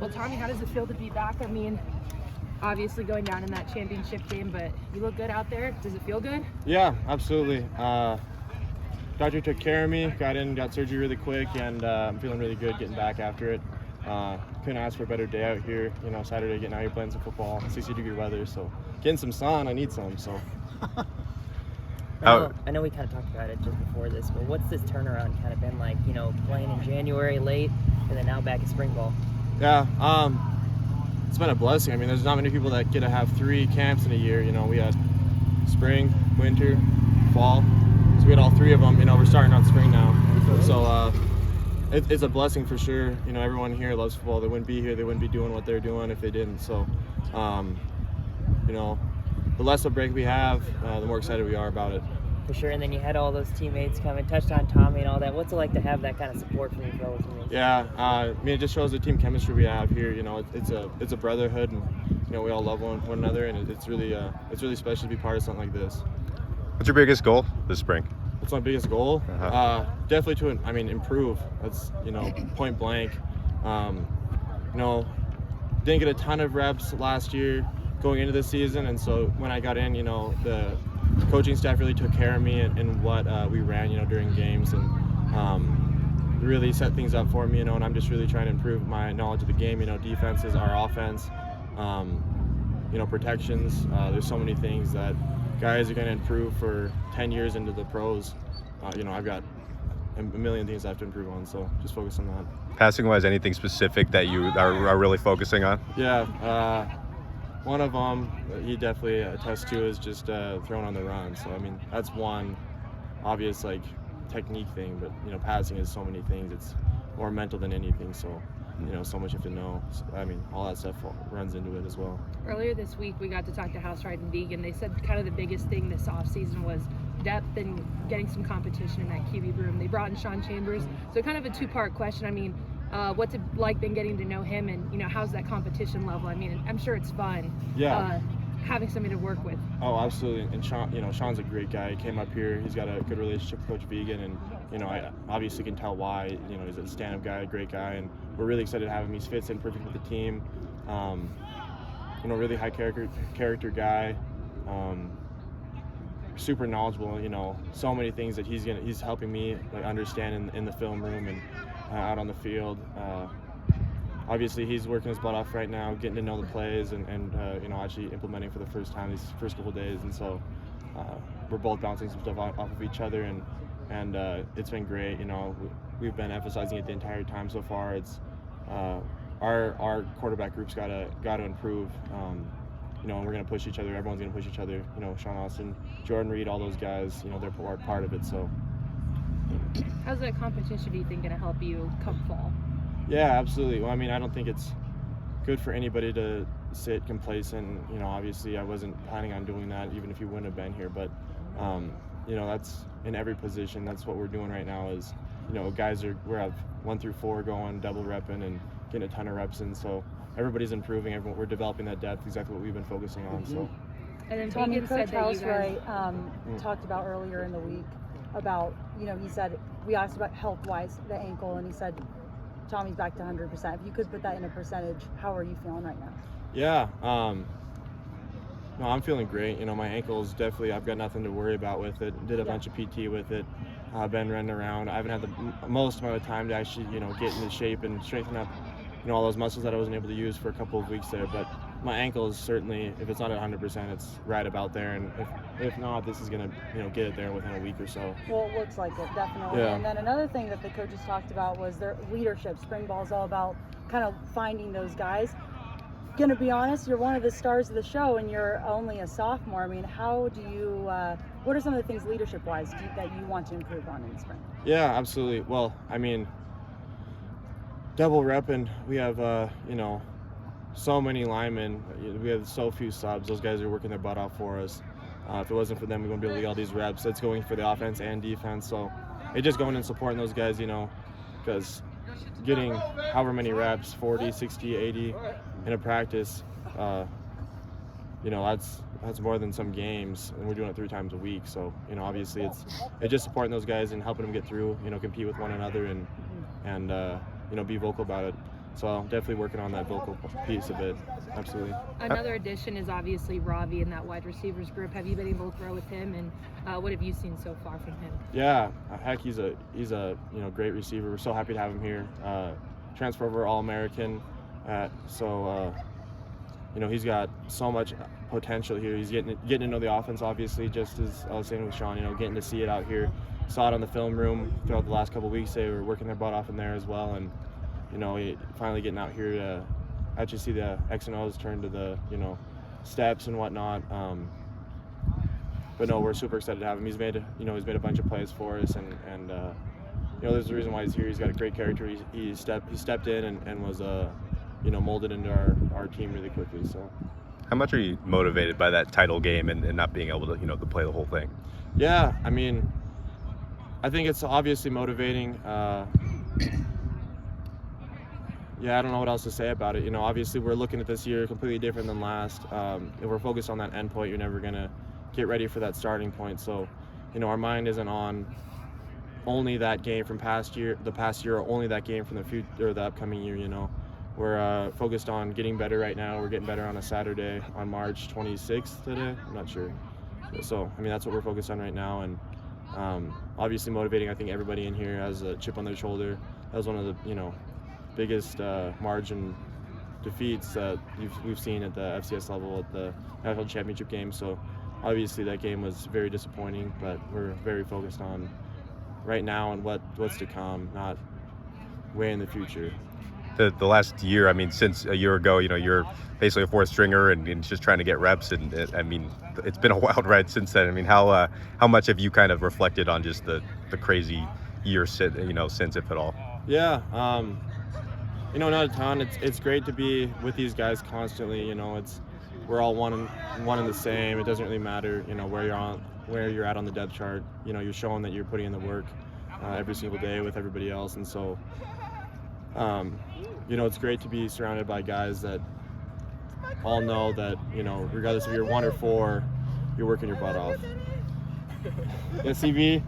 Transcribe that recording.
Well, Tommy, how does it feel to be back? I mean, obviously going down in that championship game, but you look good out there. Does it feel good? Yeah, absolutely. Doctor took care of me, got surgery really quick, and I'm feeling really good getting back after it. Couldn't ask for a better day out here. Saturday getting out here playing some football, 60-degree weather, so getting some sun. I need some. So. I know we kind of talked about it just before this, but what's this turnaround kind of been like? Playing in January late, and then now back at spring ball. Yeah, it's been a blessing. I mean, there's not many people that get to have 3 camps in a year. We had spring, winter, fall. So we had all 3 of them. We're starting on spring now. So it's a blessing for sure. Everyone here loves football. They wouldn't be here. They wouldn't be doing what they're doing if they didn't. So, the less of a break we have, the more excited we are about it. For sure. And then you had all those teammates come and touched on Tommy and all that. What's it like to have that kind of support from your fellow teammates? Yeah, it just shows the team chemistry we have here. It's a brotherhood, and we all love one another, and it's really special to be part of something like this. What's your biggest goal this spring? What's my biggest goal? Definitely to improve. That's point blank. Didn't get a ton of reps last year going into the season, and so when I got in, the coaching staff really took care of me and what we ran, during games, and really set things up for me, and I'm just really trying to improve my knowledge of the game. Defenses, our offense, protections. There's so many things that guys are going to improve for 10 years into the pros. I've got a million things I have to improve on, so just focus on that. Passing-wise, anything specific that you are really focusing on? Yeah, one of them he definitely attests to is just throwing on the run. So, that's one obvious, technique thing, but, passing is so many things. It's more mental than anything, so, so much you have to know. So, all that stuff runs into it as well. Earlier this week, we got to talk to House Ride and Deegan. They said kind of the biggest thing this offseason was depth and getting some competition in that QB room. They brought in Shawn Chambers. So kind of a 2-part question. What's it like been getting to know him, and how's that competition level? I'm sure it's fun. Yeah. Having somebody to work with. Oh, absolutely. And Shawn, Shawn's a great guy. He came up here. He's got a good relationship with Coach Vegan, and I obviously can tell why. He's a stand-up guy, a great guy, and we're really excited to have him. He fits in perfect with the team. Really high character guy. Super knowledgeable. So many things that he's helping me understand in the film room and out on the field. Obviously, he's working his butt off right now, getting to know the plays and actually implementing for the first time these first couple days. And so we're both bouncing some stuff off of each other, and it's been great. We've been emphasizing it the entire time so far. It's our quarterback group's got to improve. And we're going to push each other. Everyone's going to push each other. Sean Austin, Jordan Reed, all those guys, they're part of it. So. How's that competition, do you think, going to help you come fall? Yeah, absolutely. Well, I don't think it's good for anybody to sit complacent. Obviously I wasn't planning on doing that, even if you wouldn't have been here. But, that's in every position. That's what we're doing right now is, guys we have 1 through 4 going, double repping and getting a ton of reps in. So everybody's improving. We're developing that depth, exactly what we've been focusing on. So. And then Tommy, Vegan said that you guys talked about earlier in the week about, he said, we asked about health-wise, the ankle, and he said, Tommy's back to 100%. If you could put that in a percentage, how are you feeling right now? Yeah, no, I'm feeling great. My ankle's definitely, I've got nothing to worry about with it. Did a bunch of PT with it. Been running around. I haven't had the most amount of time to actually, get into shape and strengthen up, all those muscles that I wasn't able to use for a couple of weeks there. But my ankle is certainly, if it's not at 100%, it's right about there. And if not, this is going to, get it there within a week or so. Well, it looks like it, definitely. Yeah. And then another thing that the coaches talked about was their leadership. Spring ball is all about kind of finding those guys. Gonna be honest, you're one of the stars of the show, and you're only a sophomore. How do you? What are some of the things leadership-wise that you want to improve on in the spring? Yeah, absolutely. Well, double repping. We have so many linemen. We have so few subs. Those guys are working their butt off for us. If it wasn't for them, we wouldn't be able to get all these reps. It's going for the offense and defense. So it's just going and supporting those guys, because getting however many reps, 40, 60, 80 in a practice, that's more than some games, and we're doing it 3 times a week. So, obviously it's just supporting those guys and helping them get through, compete with one another and be vocal about it. So I'm definitely working on that vocal piece of it. Absolutely. Another addition is obviously Ravi in that wide receivers group. Have you been able to grow with him, and what have you seen so far from him? Yeah, heck, he's a great receiver. We're so happy to have him here. Transfer over All-American, he's got so much potential here. He's getting to know the offense, obviously, just as I was saying with Shawn. Getting to see it out here. Saw it on the film room throughout the last couple of weeks. They were working their butt off in there as well, and finally getting out here to actually see the X and O's turn to the steps and whatnot. But no, we're super excited to have him. He's made a bunch of plays for us, and there's a reason why he's here. He's got a great character. He stepped in and was molded into our team really quickly. So. How much are you motivated by that title game and not being able to to play the whole thing? Yeah, I mean, I think it's obviously motivating. Yeah, I don't know what else to say about it. Obviously we're looking at this year completely different than last. If we're focused on that end point, you're never gonna get ready for that starting point. So, our mind isn't on only that game from the past year, or only that game from the future or the upcoming year. We're focused on getting better right now. We're getting better on a Saturday on March 26th today. I'm not sure. So, that's what we're focused on right now, and obviously motivating. I think everybody in here has a chip on their shoulder. That was one of the biggest margin defeats that we've seen at the FCS level at the NFL Championship game. So obviously that game was very disappointing, but we're very focused on right now and what's to come, not way in the future. The last year, since a year ago, you're basically a fourth stringer and just trying to get reps, and it's been a wild ride since then. How much have you kind of reflected on just the crazy year since, if at all? Yeah, not a ton. It's great to be with these guys constantly. We're all one and the same. It doesn't really matter, where you're at on the depth chart. You're showing that you're putting in the work every single day with everybody else, and so it's great to be surrounded by guys that all know that regardless if you're 1 or 4, you're working your butt off. Yeah, CV.